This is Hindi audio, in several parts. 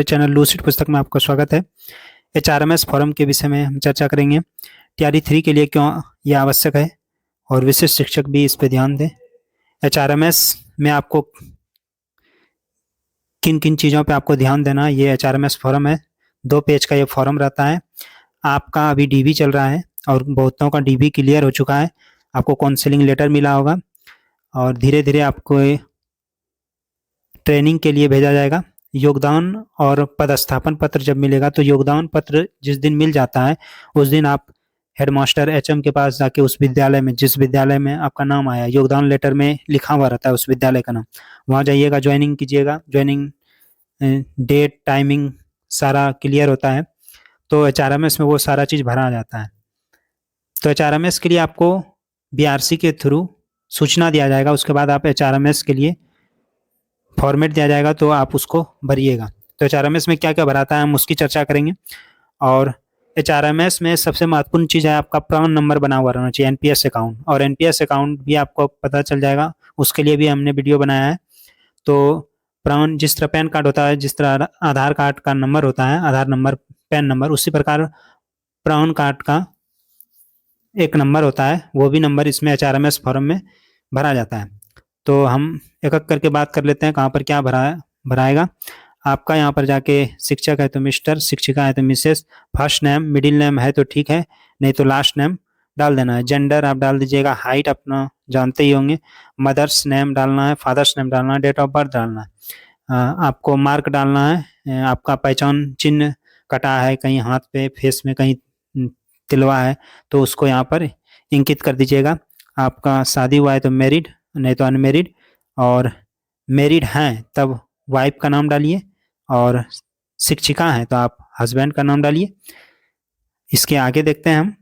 चैनल लूसिड पुस्तक में आपका स्वागत है। एचआरएमएस फॉरम के विषय में हम चर्चा करेंगे। तैयारी 3 के लिए क्यों यह आवश्यक है और विशिष्ट शिक्षक भी इस पे ध्यान दें। एचआरएमएस में आपको किन किन चीज़ों पे आपको ध्यान देना है। ये एचआरएमएस फॉरम है, 2 पेज का ये फॉरम रहता है। आपका अभी डीबी चल रहा है और बहुतों का डीबी क्लियर हो चुका है, आपको काउंसलिंग लेटर मिला होगा और धीरे धीरे आपको ट्रेनिंग के लिए भेजा जाएगा। योगदान और पदस्थापन पत्र जब मिलेगा तो योगदान पत्र जिस दिन मिल जाता है उस दिन आप हेडमास्टर एचएम के पास जाके उस विद्यालय में, जिस विद्यालय में आपका नाम आया, योगदान लेटर में लिखा हुआ रहता है उस विद्यालय का नाम, वहाँ जाइएगा, ज्वाइनिंग कीजिएगा। ज्वाइनिंग डेट, टाइमिंग सारा क्लियर होता है तो एचआरएमएस में वो सारा चीज़ भरा जाता है। तो एचआरएमएस के लिए आपको बीआरसी के थ्रू सूचना दिया जाएगा, उसके बाद आप एचआरएमएस के लिए फॉर्मेट दिया जाएगा तो आप उसको भरिएगा। तो एचआरएमएस में क्या क्या भराता है हम उसकी चर्चा करेंगे। और एचआरएमएस में सबसे महत्वपूर्ण चीज़ है आपका प्रान नंबर बना हुआ रहना चाहिए, एनपीएस अकाउंट। और एनपीएस अकाउंट भी आपको पता चल जाएगा, उसके लिए भी हमने वीडियो बनाया है। तो प्रान जिस तरह पैन कार्ड होता है, जिस तरह आधार कार्ड का नंबर होता है, आधार नंबर, पैन नंबर, उसी प्रकार प्रान कार्ड का एक नंबर होता है, वो भी नंबर इसमें एचआरएमएस फॉर्म में भरा जाता है। तो हम एक एक करके बात कर लेते हैं कहाँ पर क्या भराएगा। आपका यहाँ पर जाके शिक्षक है तो मिस्टर, शिक्षिका है तो Mrs, first name, middle name है तो ठीक है, नहीं तो लास्ट नेम डाल देना है। जेंडर आप डाल दीजिएगा, हाइट अपना जानते ही होंगे, मदर्स नेम डालना है, फादर्स नेम डालना है, डेट ऑफ बर्थ डालना है। आपको मार्क डालना है, आपका पहचान चिन्ह कटा है कहीं हाथ पे, फेस में कहीं तिलवा है तो उसको यहाँ पर इंकित कर दीजिएगा। आपका शादी हुआ है तो मैरिड, नहीं तो अनमेरिड, और मैरिड हैं तब वाइफ का नाम डालिए, और शिक्षिका हैं तो आप हस्बैंड का नाम डालिए। इसके आगे देखते हैं हम,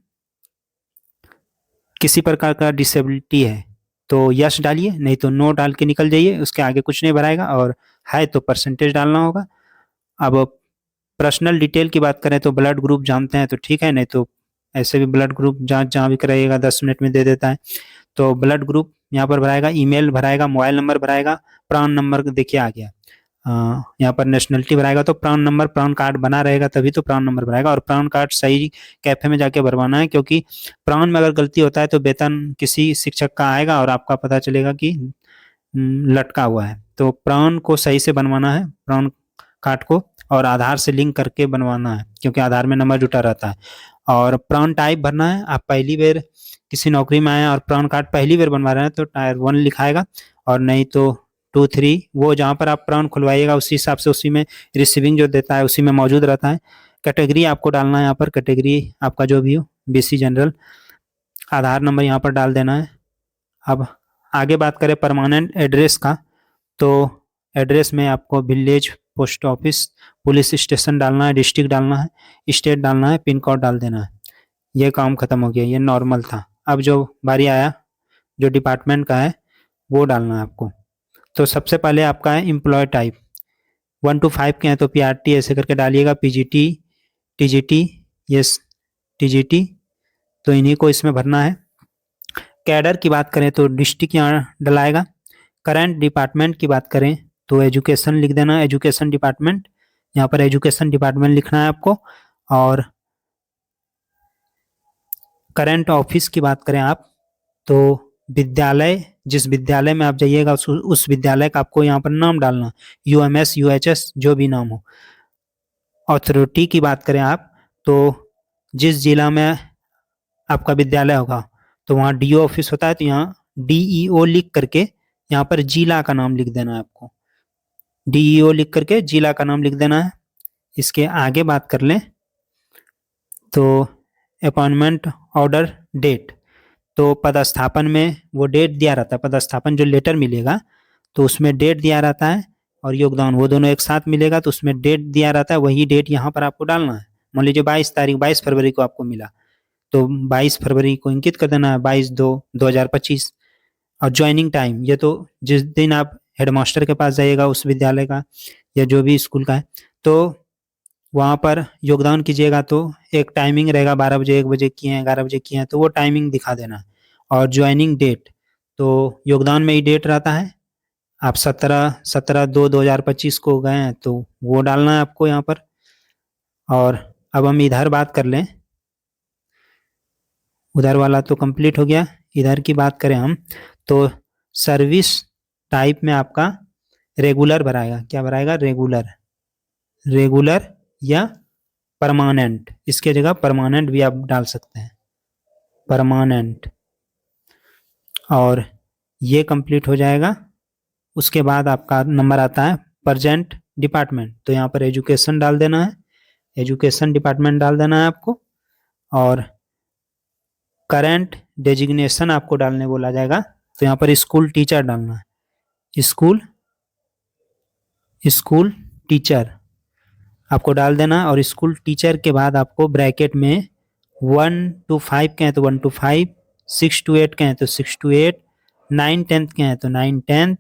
किसी प्रकार का डिसेबिलिटी है तो यस डालिए, नहीं तो नो डाल के निकल जाइए, उसके आगे कुछ नहीं भराएगा। और है तो परसेंटेज डालना होगा। अब पर्सनल डिटेल की बात करें तो ब्लड ग्रुप जानते हैं तो ठीक है, नहीं तो ऐसे भी ब्लड ग्रुप जांच जहाँ भी कराइएगा 10 मिनट में दे देता है। तो ब्लड ग्रुप यहाँ पर भराएगा, ईमेल भराएगा, मोबाइल नंबर भराएगा, प्रान नंबर देखिए आ गया। यहाँ पर नेशनलिटी भराएगा तो प्रान नंबर, प्रान कार्ड बना रहेगा तभी तो प्रान नंबर भराएगा। और प्रान कार्ड सही कैफे में जाके भरवाना है, क्योंकि प्रान में अगर गलती होता है तो वेतन किसी शिक्षक का आएगा और आपका पता चलेगा कि लटका हुआ है। तो प्रान को सही से बनवाना है, प्रान कार्ड को, और आधार से लिंक करके बनवाना है क्योंकि आधार में नंबर जुटा रहता है। और प्रान टाइप भरना है, आप पहली बार किसी नौकरी में आए और प्रान कार्ड पहली बार बनवा रहे हैं तो टायर 1 लिखाएगा, और नहीं तो 2, 3, वो जहाँ पर आप प्रान खुलवाइएगा उसी हिसाब से उसी में रिसीविंग जो देता है उसी में मौजूद रहता है। कैटेगरी आपको डालना है, यहाँ पर कैटेगरी आपका जो भी हो, बीसी जनरल। आधार नंबर यहाँ पर डाल देना है। अब आगे बात करें परमानेंट एड्रेस का, तो एड्रेस में आपको village, post office, police station डालना है, डिस्ट्रिक्ट डालना है, स्टेट डालना है, पिन कोड डाल देना है। ये काम खत्म हो गया, ये नॉर्मल था। अब जो बारी आया जो डिपार्टमेंट का है वो डालना है आपको। तो सबसे पहले आपका है एम्प्लॉय टाइप, 1 to 5 के हैं तो पीआरटी ऐसे करके डालिएगा, पीजीटी, टीजीटी, यस टीजीटी, तो इन्हीं को इसमें भरना है। कैडर की बात करें तो डिस्ट्रिक्ट यहाँ डलाएगा। करंट डिपार्टमेंट की बात करें तो एजुकेशन लिख देना, एजुकेशन डिपार्टमेंट, यहाँ पर एजुकेशन डिपार्टमेंट लिखना है आपको। और करंट ऑफिस की बात करें आप तो विद्यालय, जिस विद्यालय में आप जाइएगा उस विद्यालय का आपको यहाँ पर नाम डालना, यूएमएस, यूएचएस, जो भी नाम हो। अथॉरिटी की बात करें आप तो जिस जिला में आपका विद्यालय होगा तो वहाँ डीओ ऑफिस होता है तो यहाँ डीईओ लिख करके यहाँ पर जिला का नाम लिख देना है आपको, डीईओ लिख करके जिला का नाम लिख देना है। इसके आगे बात कर लें तो अपॉइंटमेंट ऑर्डर डेट, तो पदस्थापन में वो डेट दिया रहता है, पदस्थापन जो लेटर मिलेगा तो उसमें डेट दिया रहता है, और योगदान वो दोनों एक साथ मिलेगा तो उसमें डेट दिया रहता है, वही डेट यहाँ पर आपको डालना है। मान लीजिए 22 फरवरी को आपको मिला तो 22 फरवरी को इंकित कर देना है, 22/2/2025। और ज्वाइनिंग टाइम, ये तो जिस दिन आप हेडमास्टर के पास जाइएगा उस विद्यालय का या जो भी स्कूल का है तो वहाँ पर योगदान कीजिएगा तो एक टाइमिंग रहेगा, 12 बजे, 1 बजे किए हैं, 11 बजे किए हैं, तो वो टाइमिंग दिखा देना है। और ज्वाइनिंग डेट, तो योगदान में ही डेट रहता है, आप 17/2/2025 को गए हैं तो वो डालना है आपको यहाँ पर। और अब हम इधर बात कर लें, उधर वाला तो कंप्लीट हो गया। इधर की बात करें हम तो सर्विस टाइप में आपका रेगुलर भराएगा। क्या भराएगा? रेगुलर। रेगुलर या परमानेंट, इसके जगह परमानेंट भी आप डाल सकते हैं, परमानेंट। और ये कंप्लीट हो जाएगा। उसके बाद आपका नंबर आता है प्रेजेंट डिपार्टमेंट, तो यहाँ पर एजुकेशन डाल देना है, एजुकेशन डिपार्टमेंट डाल देना है आपको। और करंट डेजिग्नेशन आपको डालने बोला जाएगा, तो यहाँ पर स्कूल टीचर डालना है, स्कूल स्कूल टीचर आपको डाल देना। और स्कूल टीचर के बाद आपको ब्रैकेट में 1 to 5 के हैं तो 1 to 5, 6 to 8 के हैं तो 6 to 8, 9 10th के हैं तो 9 10th,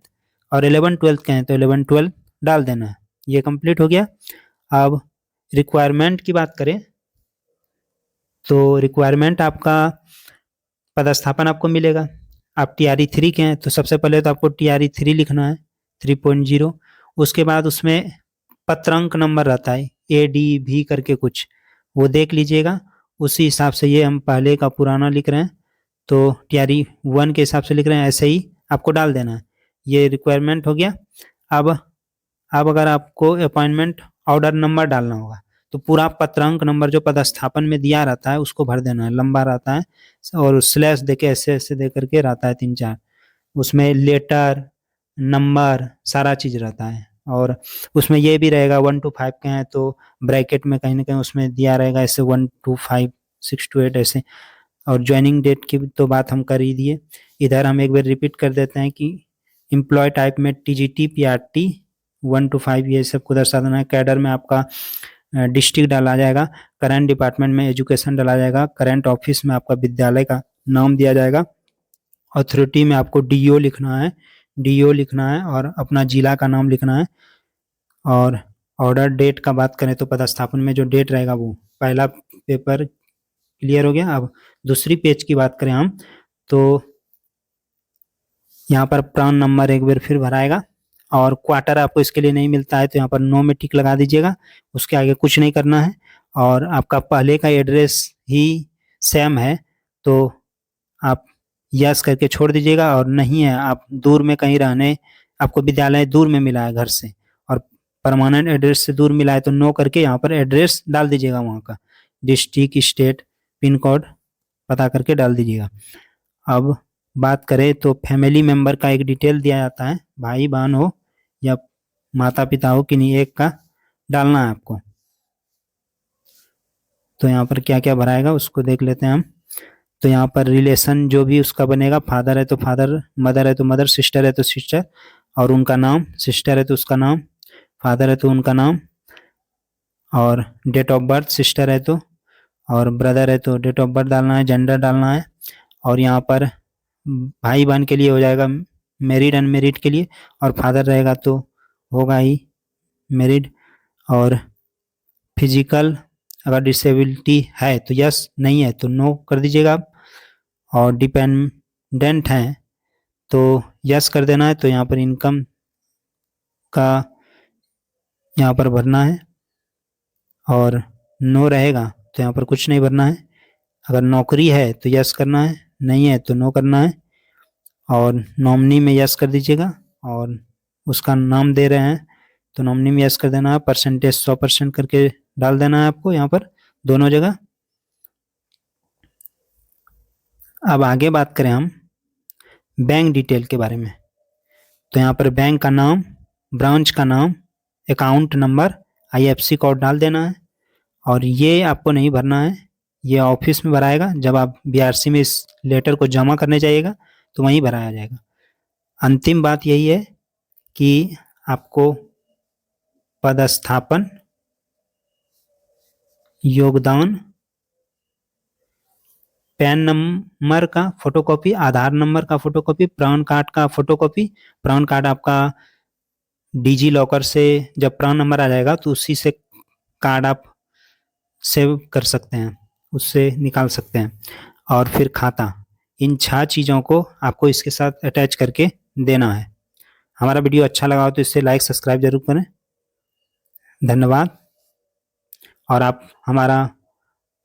और 11 12 के हैं तो 11 12 डाल देना है। ये कंप्लीट हो गया। अब रिक्वायरमेंट की बात करें तो रिक्वायरमेंट आपका पदस्थापन आपको मिलेगा। आप TRE 3 के हैं तो सबसे पहले तो आपको TRE 3 लिखना है, 3.0। उसके बाद उसमें पत्रांक नंबर रहता है ADV करके कुछ, वो देख लीजिएगा। उसी हिसाब से ये हम पहले का पुराना लिख रहे हैं तो TRE 1 के हिसाब से लिख रहे हैं, ऐसे ही आपको डाल देना है। ये रिक्वायरमेंट हो गया। अब अगर आपको अपॉइंटमेंट ऑर्डर नंबर डालना होगा तो पूरा पत्रांक नंबर जो पदस्थापन में दिया रहता है उसको भर देना है, लंबा रहता है और स्लैश देके ऐसे ऐसे दे करके रहता है 3-4, उसमें लेटर नंबर सारा चीज रहता है। और उसमें ये भी रहेगा 1 to 5 के हैं तो ब्रैकेट में कहीं ना कहीं उसमें दिया रहेगा ऐसे 1 to 5, 6 to 8 ऐसे। और ज्वाइनिंग डेट की तो बात हम कर ही दिए। इधर हम एक बार रिपीट कर देते हैं कि एम्प्लॉय टाइप में TGT PRT 1 to 5 ये सबको दर्शा देना है। कैडर में आपका डिस्ट्रिक्ट डाला जाएगा, करंट डिपार्टमेंट में एजुकेशन डाला जाएगा, करंट ऑफिस में आपका विद्यालय का नाम दिया जाएगा, अथॉरिटी में आपको DO लिखना है, DO लिखना है और अपना जिला का नाम लिखना है। और ऑर्डर डेट का बात करें तो पदस्थापन में जो डेट रहेगा वो पहला पेपर क्लियर हो गया। अब दूसरी पेज की बात करें हम तो यहाँ पर प्राण नंबर एक बार फिर भराएगा। और क्वार्टर आपको इसके लिए नहीं मिलता है तो यहाँ पर नो में टिक लगा दीजिएगा, उसके आगे कुछ नहीं करना है। और आपका पहले का एड्रेस ही सेम है तो आप यस करके छोड़ दीजिएगा। और नहीं है, आप दूर में कहीं रहने, आपको विद्यालय दूर में मिला है घर से और परमानेंट एड्रेस से दूर मिला है तो नो करके यहाँ पर एड्रेस डाल दीजिएगा, वहाँ का डिस्ट्रिक्ट स्टेट पिन कोड पता करके डाल दीजिएगा। अब बात करें तो फैमिली मेंबर का एक डिटेल दिया जाता है, भाई बहन हो या माता पिता हो किन्हीं एक का डालना है आपको। तो यहाँ पर क्या क्या भराएगा उसको देख लेते हैं हम। तो यहाँ पर रिलेशन जो भी उसका बनेगा, फादर है तो फादर, मदर है तो मदर, सिस्टर है तो सिस्टर और उनका नाम, सिस्टर है तो उसका नाम, फादर है तो उनका नाम, और डेट ऑफ बर्थ सिस्टर है तो, और ब्रदर है तो डेट ऑफ बर्थ डालना है, जेंडर डालना है। और यहाँ पर भाई बहन के लिए हो जाएगा मैरिड अनमेरिड के लिए, और फादर रहेगा तो होगा ही मैरिड। और फिजिकल अगर डिसेबिलिटी है तो यस, नहीं है तो नो कर दीजिएगा आप। और डिपेंडेंट हैं तो यस कर देना है। तो यहाँ पर इनकम का यहाँ पर भरना है और नो रहेगा तो यहाँ पर कुछ नहीं भरना है। अगर नौकरी है तो यस करना है, नहीं है तो नो करना है। और नॉमिनी में यस कर दीजिएगा और उसका नाम दे रहे हैं तो नॉमिनी में यस कर देना है। परसेंटेज 100% करके डाल देना है आपको यहाँ पर दोनों जगह। अब आगे बात करें हम बैंक डिटेल के बारे में तो यहाँ पर बैंक का नाम, ब्रांच का नाम, अकाउंट नंबर, IFSC कोड डाल देना है। और ये आपको नहीं भरना है, ये ऑफिस में भराएगा जब आप BRC में इस लेटर को जमा करने जाइएगा तो वहीं भराया जाएगा। अंतिम बात यही है कि आपको पदस्थापन, योगदान, पैन नंबर का फोटोकॉपी, आधार नंबर का फोटोकॉपी, प्राण कार्ड का फोटोकॉपी। प्राण कार्ड आपका डिजी लॉकर से जब प्राण नंबर आ जाएगा तो उसी से कार्ड आप सेव कर सकते हैं, उससे निकाल सकते हैं। और फिर खाता, इन 6 चीज़ों को आपको इसके साथ अटैच करके देना है। हमारा वीडियो अच्छा लगा हो तो इसे लाइक सब्सक्राइब जरूर करें। धन्यवाद। और आप हमारा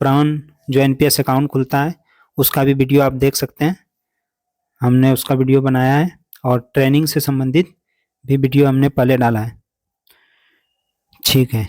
प्राण जो एनपीएस अकाउंट खुलता है उसका भी वीडियो आप देख सकते हैं, हमने उसका वीडियो बनाया है और ट्रेनिंग से संबंधित भी वीडियो हमने पहले डाला है। ठीक है।